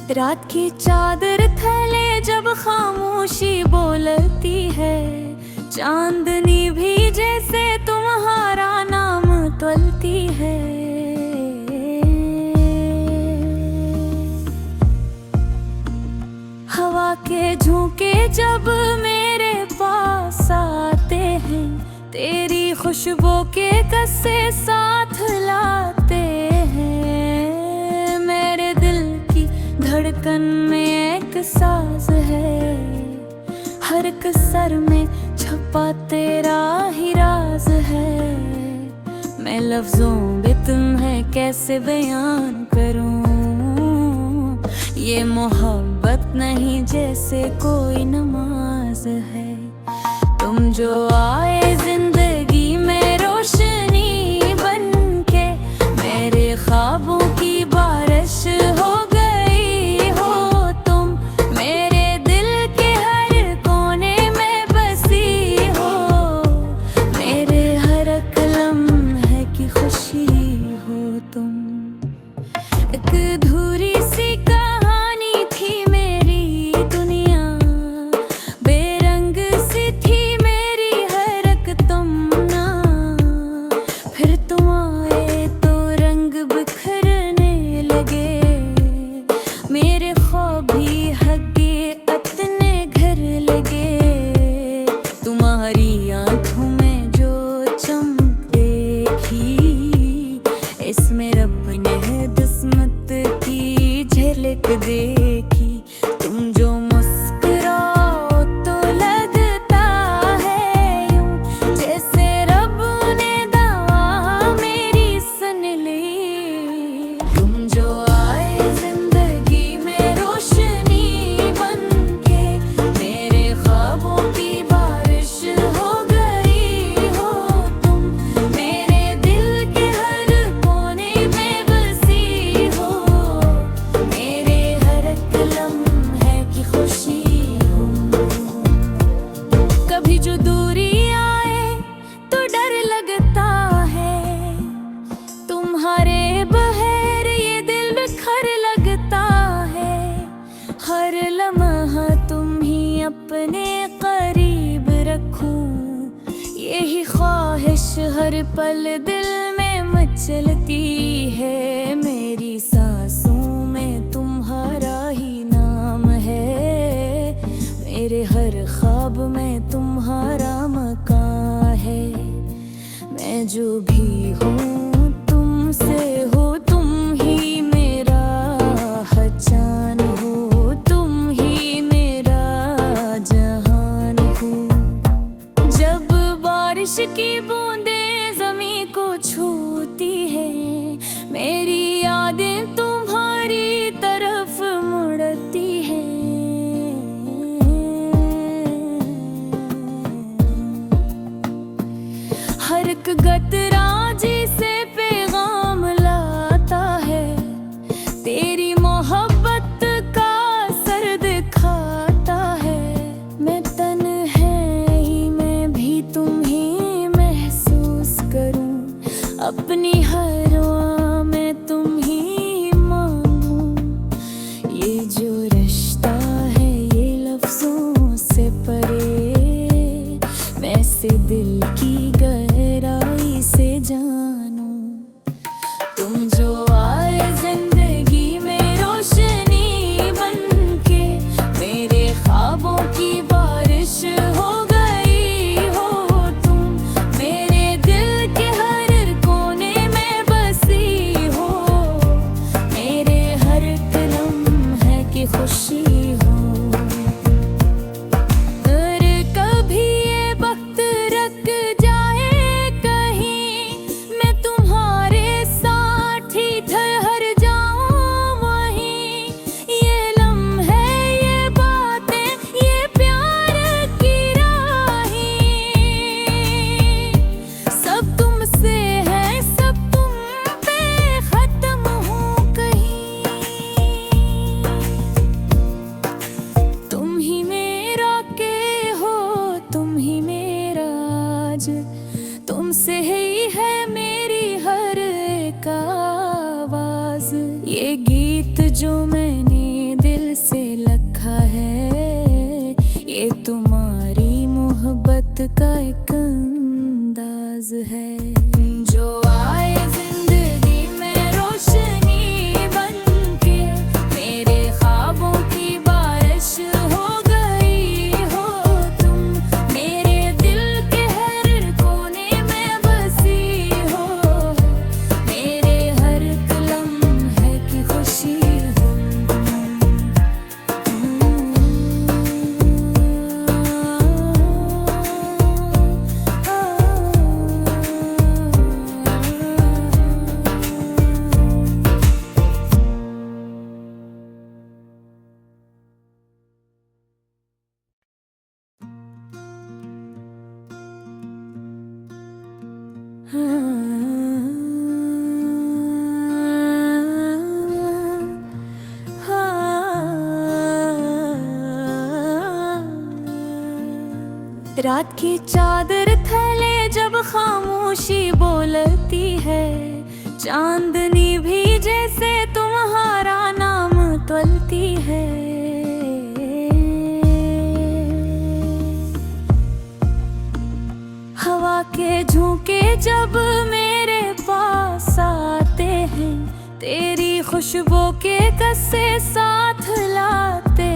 रात की चादर थैले जब खामोशी बोलती है, चांदनी भी जैसे तुम्हारा नाम तोलती है। हवा के झोंके जब मेरे पास आते हैं, तेरी खुशबू के कस्से साथ लाते हैं। मेरे दिल की धड़कन में एक साज है, हर कसर में छुपा तेरा ही राज है। मैं लफ्जों में तुम्हें कैसे बयान करूं, ये मोहब्बत नहीं जैसे कोई नमाज है। तुम जो आए जिंदगी में रोशनी बनके, मेरे ख्वाबों की बारिश हो गई हो तुम। मेरे दिल के हर कोने में बसी हो, मेरे हर लम्हे की खुशी हो तुम। एक अधूरी सी कहानी थी मेरी दुनिया, बेरंग सी थी मेरी हरक तुम ना। फिर तुम आए तो रंग बिखरने लगे, मेरे ख्वाब भी हगे अपने घर लगे। तुम्हारी आंखों में जो चमक देखी, इसमें रब ने किस्मत की झलक देखी। तुम जो मुस्कुराओ तो लगता है यूं, जैसे रब ने दवा मेरी सुन ली। तुम जो आए जिंदगी में रोशनी बनके, मेरे ख्वाबों की बारिश हो गई हो तुम। मेरे दिल के हर कोने में बसी हो, मेरे हर लम्हे की खुशी हो। कभी जो दूरी आए तो डर लगता है, तुम्हारे बहर ये दिल बिखर लगता है। हर लम्हा तुम ही अपने करीब रखूं, यही ख्वाहिश हर पल दिल में मचलती है। मेरी सांसों में तुम्हारा ही नाम है, मेरे हर ख्वाब में तुम्हारा मकान है। मैं जो भी हूँ तुमसे हो, तुम ही मेरा पहचान हो, तुम ही मेरा जहान हो। जब बारिश की बूंदें ज़मीं को छूती है, मेरी यादें तुम्हारी तरफ मुड़ती हैं। हर एक गतरा जिसे पैगाम लाता है, तेरी मोहब्बत का असर दिखाता है। मैं तन्हाई में भी तुम ही महसूस करूं, अपनी हर आह में तुम ही मांगूं। ये जो रिश्ता है ये लफ्जों से परे, मैं से दिल की गहराई से जानूं। तुम जो आए जिंदगी में ये गीत जो मैंने दिल से लिखा है, ये तुम्हारी मोहब्बत का एक अंदाज है। जो आए जिंदगी में रोशनी बनके, मेरे ख्वाबों की बारिश हो गई हो तुम। मेरे दिल के हर कोने में बसी हो, मेरे हर लम्हे की खुशी हो। रात की चादर थले जब खामोशी बोलती है, चांदनी भी जैसे तुम्हारा नाम तलती है। हवा के झोंके जब मेरे पास आते हैं, तेरी खुशबू के कस्से साथ लाते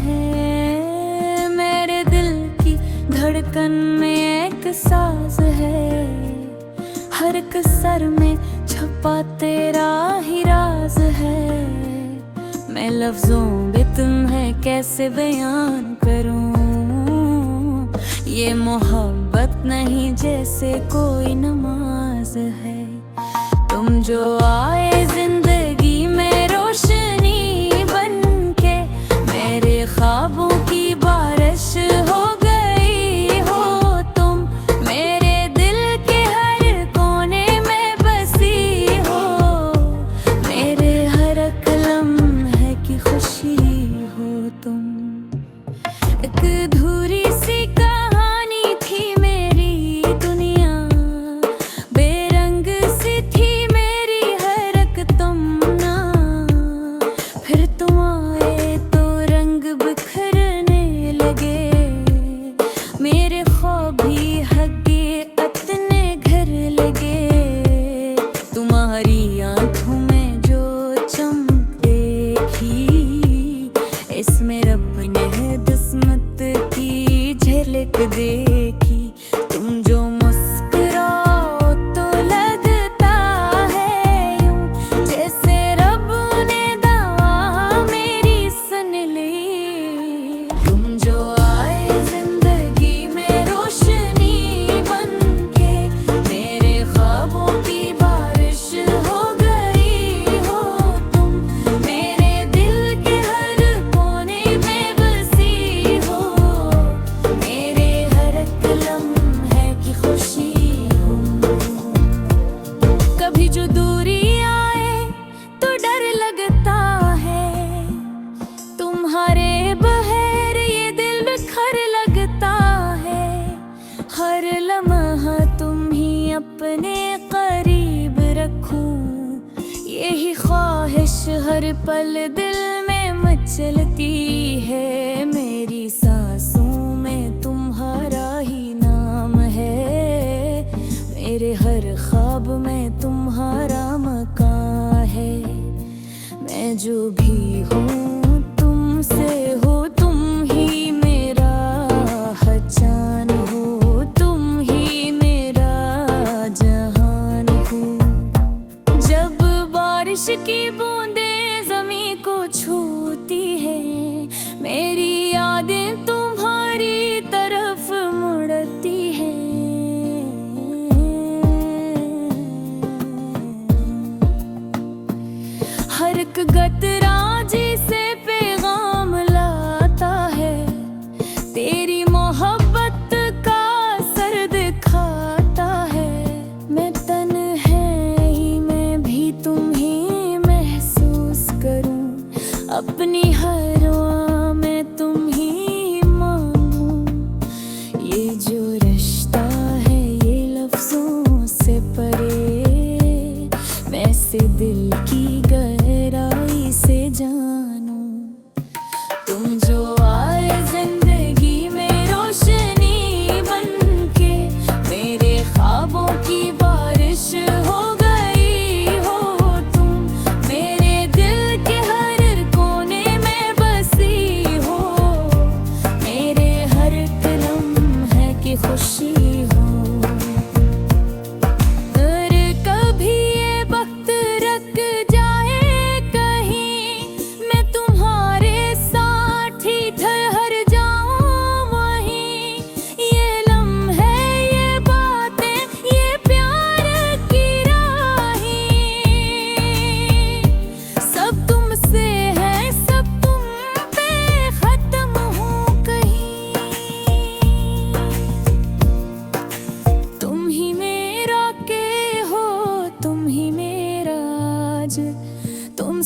हैं। मेरे दिल की धड़कन में एक साज है, हर कसर में छुपा तेरा ही राज है। मैं लफ्जों में तुम्हें कैसे बयान करूं, ये मोहब्बत नहीं जैसे कोई नमाज है। तुम जो आए जिंदगी में रोशनी बनके, मेरे ख्वाबों की बारिश हो गई हो तुम। मेरे दिल के हर कोने में बसी हो, मेरे हर लम्हे की खुशी हो तुम। एक अधूरी सी कहानी थी मेरी दुनिया, बेरंग सी थी मेरी हर एक तमन्ना। फिर तुम आए तो रंग बिखरने लगे, मेरे ख्वाब भी हगे अपने घर लगे। तुम्हारी आंखों में जो चमक देखी, इसमें रब ने किस्मत की झलक देखी। तुम जो मुस्कुराओ तो लगता है यूं, जैसे रब ने दवा मेरी सुन ली। तुम जो आए जिंदगी में रोशनी बनके, मेरे ख्वाबों की बारिश हो गई हो तुम। मेरे दिल के हर कोने में बसी हो, मेरे हर एक लम्हे की खुशी हो। कभी जो दूरी आए तो डर लगता है, तुम्हारे बहर ये दिल बिखर लगता है। हर लम्हा तुम ही अपने करीब रखूं, यही ख्वाहिश हर पल दिल में मचलती है। मेरी सांसों में तुम्हारा ही नाम है, मेरे हर ख्वाब में तुम्हारा मकान है। मैं जो भी हूँ तुमसे हो, तुम ही मेरा पहचान हो, तुम ही मेरा जहान हो। जब बारिश की बूंदें ज़मीं को छूती है, मेरी यादें तुम्हारी तरफ मुड़ती हैं। हर एक गतरा जिसे पैगाम लाता है, तेरी मोहब्बत का असर दिखाता है। मैं तन्हाई में भी तुम ही महसूस करूं, अपनी हर दुआ में तुम ही मांगूं। ये जो रिश्ता है ये लफ्जों से परे, वैसे दिल की गहराई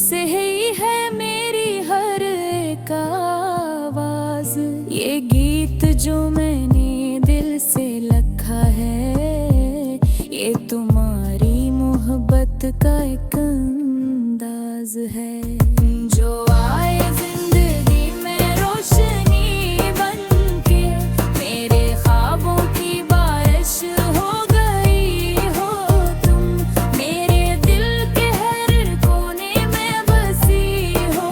तुमसे ही है मेरी हर एक आवाज। ये गीत जो मैंने दिल से लिखा है, ये तुम्हारी मोहब्बत का एक अंदाज है। जो आए जिंदगी में रोशनी बनके, मेरे ख्वाबों की बारिश हो गई हो तुम। मेरे दिल के हर कोने में बसी हो,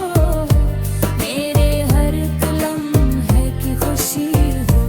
मेरे हर एक लम्हे की खुशी हो।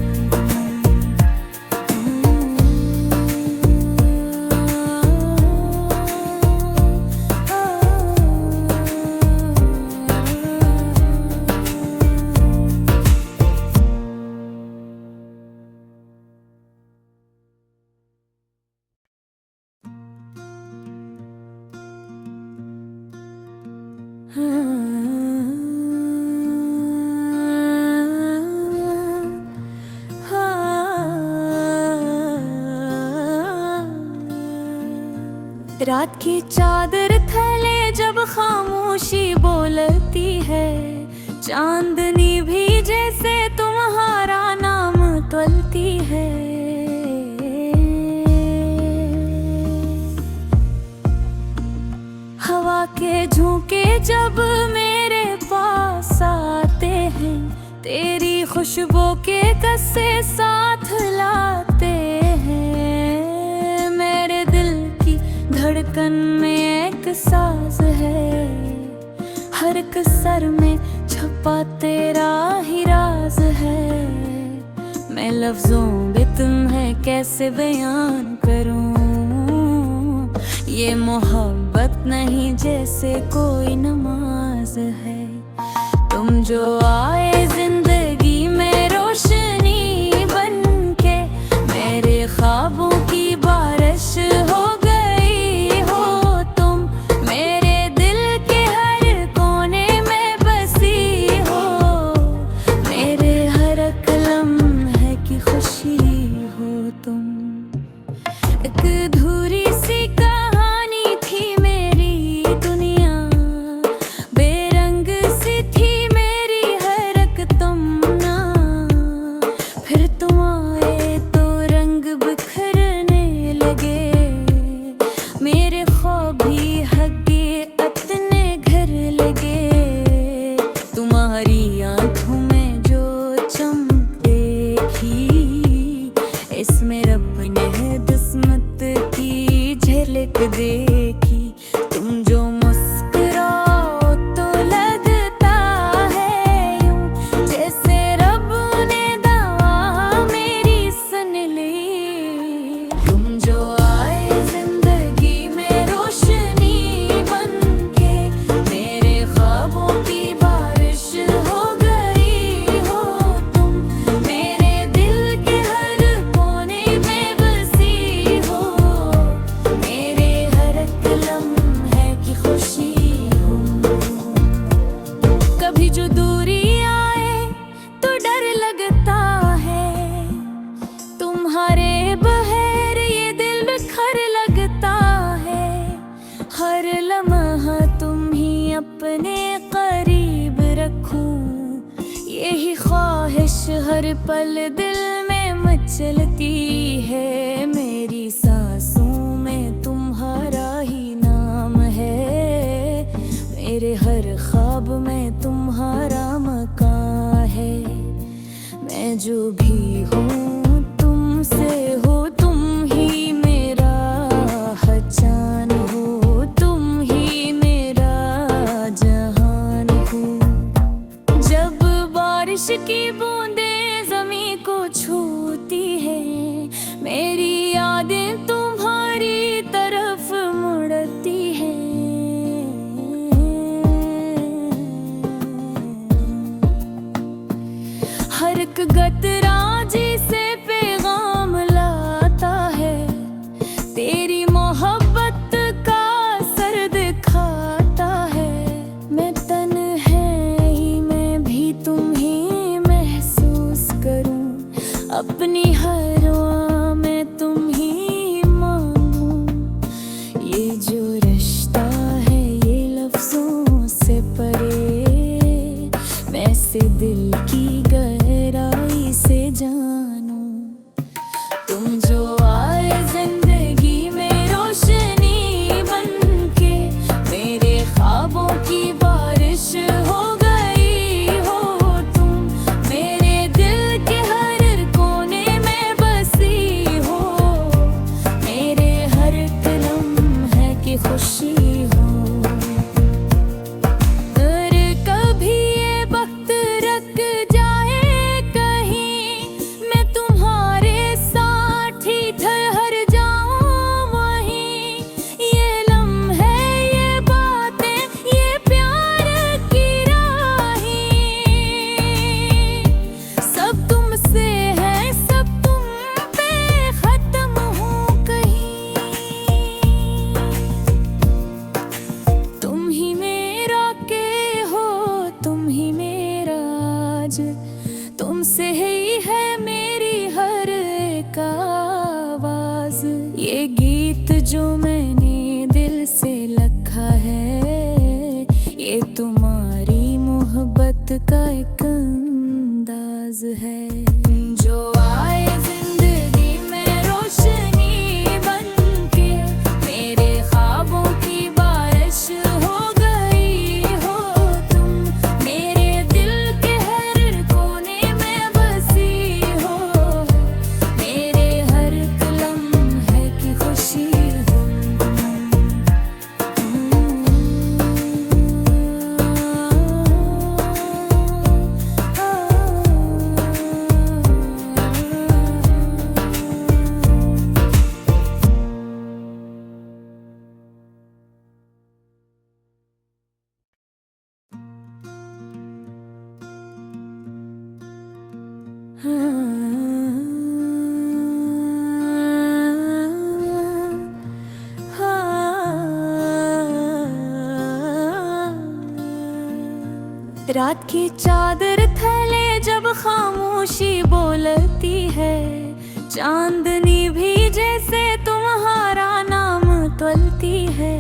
रात की चादर थले जब खामोशी बोलती है, चांदनी भी जैसे तुम्हारा नाम तलती है। हवा के झोंके जब मेरे पास आते हैं, तेरी खुशबू के कस्से साथ लाते हैं। मेरे दिल की धड़कन में एक साज है, हर एक सर में छुपा तेरा ही राज है। मैं लफ्जों में तुम्हें कैसे बयान करूं, ये मोहब्बत नहीं जैसे कोई नमाज है। तुम जो आए जिंदगी में रोशनी बनके, मेरे ख्वाबों की बारिश हो गई हो तुम। मेरे दिल के हर कोने में बसी हो, मेरे हर एक लम्हे की खुशी हो तुम। एक अधूरी सी कहानी थी मेरी दुनिया, बेरंग सी थी मेरी हर एक तमन्ना। फिर तुम आए तो रंग बिखरने लगे, मेरे ख्वाब भी हगे अपने घर लगे। तुम्हारी आंखों में जो चमक देखी, इसमें रब ने किस्मत की झलक देखी। तुम जो मुस्कुराओ तो लगता है यूं, जैसे रब ने दवा मेरी सुन ली। तुम जो आए जिंदगी में रोशनी बनके, मेरे ख्वाबों की बारिश हो गई हो तुम। मेरे दिल के हर कोने में बसी हो, मेरे हर एक लम्हे की खुशी हो। कभी जो दूरी आए तो डर लगता है, तुम्हारे बहर ये दिल बिखर लगता है। हर लम्हा तुम ही अपने करीब रखूं, यही ख्वाहिश हर पल दिल में मचलती है। मेरी सांसों में तुम्हारा ही नाम है, मेरे हर ख्वाब में तुम्हारा मकान है। मैं जो भी हूँ तुमसे हो, तुम ही मेरा पहचान हो, तुम ही मेरा जहान हो। जब बारिश की बूंदें ज़मीं को छूती है, मेरी यादें तुम्हारी तरफ मुड़ती हैं। हर एक गतरा जिसे पैगाम लाता है, तेरी मोहब्बत का असर दिखाता है। मैं तन्हाई में भी तुम ही महसूस करूं, अपनी हर दुआ में तुम ही मांगूं। ये जो रिश्ता है ये लफ्जों दिल की गहराई से जानूं। तुम जो आए जिंदगी में रोशनी बनके, मेरे ख्वाबों की बारिश हो गई हो तुम। मेरे दिल के हर कोने में बसी हो, मेरे हर एक लम्हे की खुशी हो। अगर कभी ये वक्त रख जाए कहीं, मैं तुम्हारे साथ ही ठहर जाऊं वहीं। ये लम्हे, ये बातें, ये प्यार की राहें, सब तुमसे है, सब तुम पे खत्म हूँ कहीं। तुम ही मेरा के हो, तुम ही मेरा आज, तुमसे ही है मेरी हर एक आवाज। ये गीत जो मैंने दिल से लिखा है, ये तुम्हारी मोहब्बत का एक अंदाज है। जो आए जिंदगी में रोशनी बनके, मेरे ख्वाबों की बारिश हो गई हो तुम। मेरे दिल के हर कोने में बसी हो, मेरे हर एक लम्हे की खुशी हो। रात की चादर थले जब खामोशी बोलती है, चांदनी भी जैसे तुम्हारा नाम तलती है।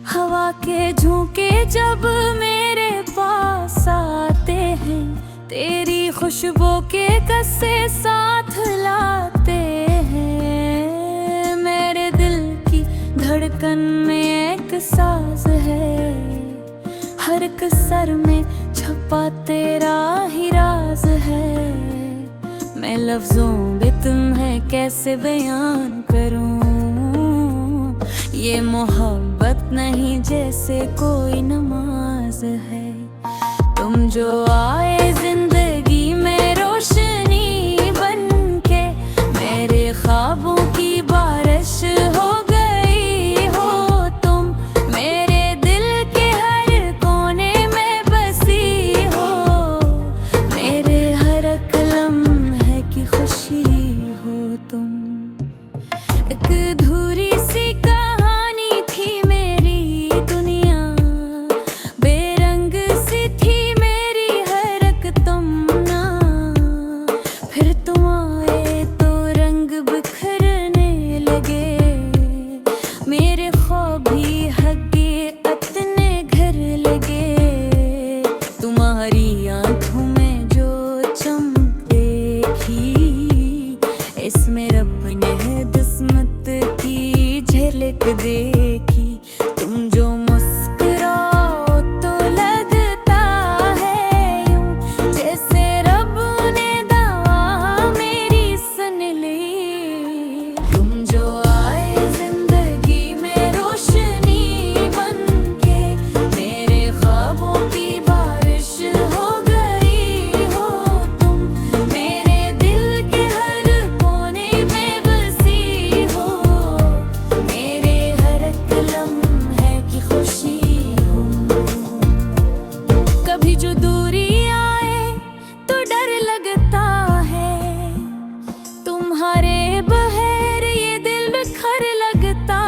हवा के झोंके जब मेरे पास आते हैं, तेरी खुशबू के कस्से साथ लाते हैं। मेरे दिल की धड़कन में एक साज है, हर एक सर में छपा तेरा ही राज है। मैं लफ्जों में तुम्हें कैसे बयान करूं, ये मोहब्बत नहीं जैसे कोई नमाज है। तुम जो आए जिंदगी में रोशनी बनके, मेरे ख्वाबों की बारिश हो गई हो तुम। मेरे दिल के हर कोने में बसी हो, मेरे हर एक लम्हे की खुशी हो तुम। एक अधूरी सी कहानी थी मेरी दुनिया, बेरंग सी थी मेरी हर एक तमन्ना। फिर तुम आए तो रंग बिखरने लगे, मेरे ख्वाब भी हगे अपने घर लगे। तुम्हारी आंखों में जो चमक देखी, इसमें रब ने किस्मत की झलक देखी। तुम जो मुस्कुराओ तो लगता है यूं, जैसे रब ने दुआ मेरी सुन ली। तुम जो आए जिंदगी में रोशनी बनके, मेरे ख्वाबों की बारिश हो गई हो तुम। मेरे दिल के हर कोने में बसी हो, मेरे हर एक लम्हे की खुशी हो। कभी जो दूरी आए तो डर लगता है, तुम्हारे बहर ये दिल बिखर लगता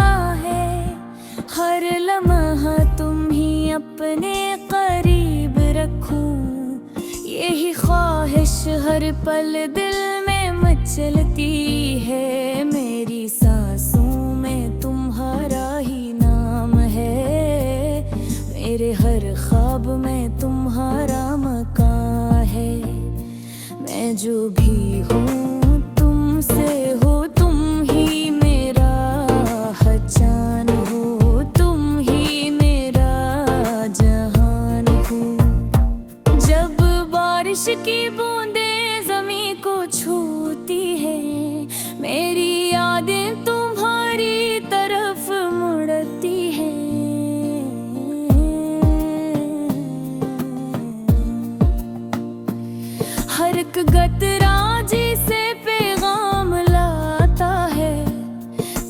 है। हर लम्हा तुम ही अपने करीब रखूं, यही ख्वाहिश हर पल दिल में मचलती है। मेरी सांसों में तुम्हारा ही नाम है। जो भी हूँ तुमसे हो, तुम ही मेरा पहचान हो, तुम ही मेरा जहान हो। जब बारिश की बूंदें ज़मीं को छूती है, मेरी यादें तुम्हारी तरफ मुड़ती है। हर एक गतराजी से पैगाम लाता है,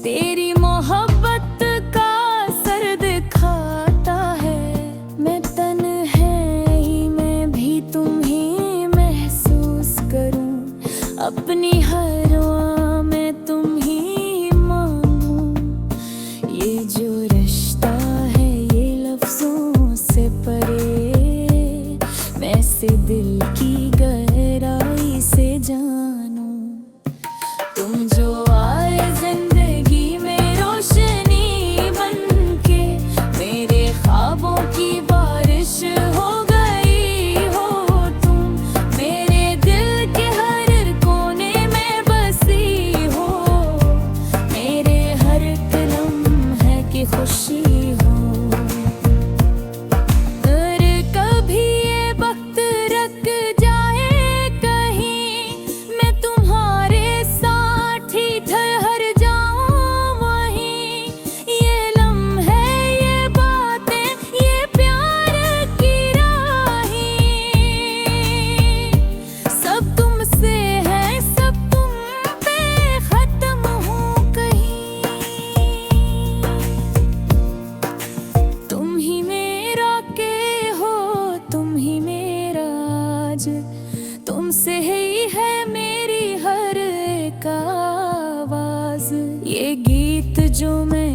तेरी मोहब्बत का असर दिखाता है। मैं तन्हाई में भी तुम ही महसूस करूं, अपनी हर आह में तुम ही मांगूं। ये जो रिश्ता है ये लफ्जों से परे, मैं से दिल की गहराई से जानूं। तुम जो आए जिंदगी में रोशनी बनके, मेरे ख्वाबों की बारिश हो गई हो तुम। मेरे दिल के हर कोने में बसी हो, मेरे हर एक लम्हे की खुशी हो। अगर कभी ये वक्त रख जाए कहीं, मैं तुम्हारे साथ ही ठहर जाऊं वहीं। ये लम्हे, ये बातें, ये प्यार की राहें, सब तुमसे है, सब तुम पे खत्म हूँ कहीं। तुम ही मेरा के हो, तुम ही मेरा आज, तुमसे ही है मेरी हर एक आवाज। ये गीत जो मैं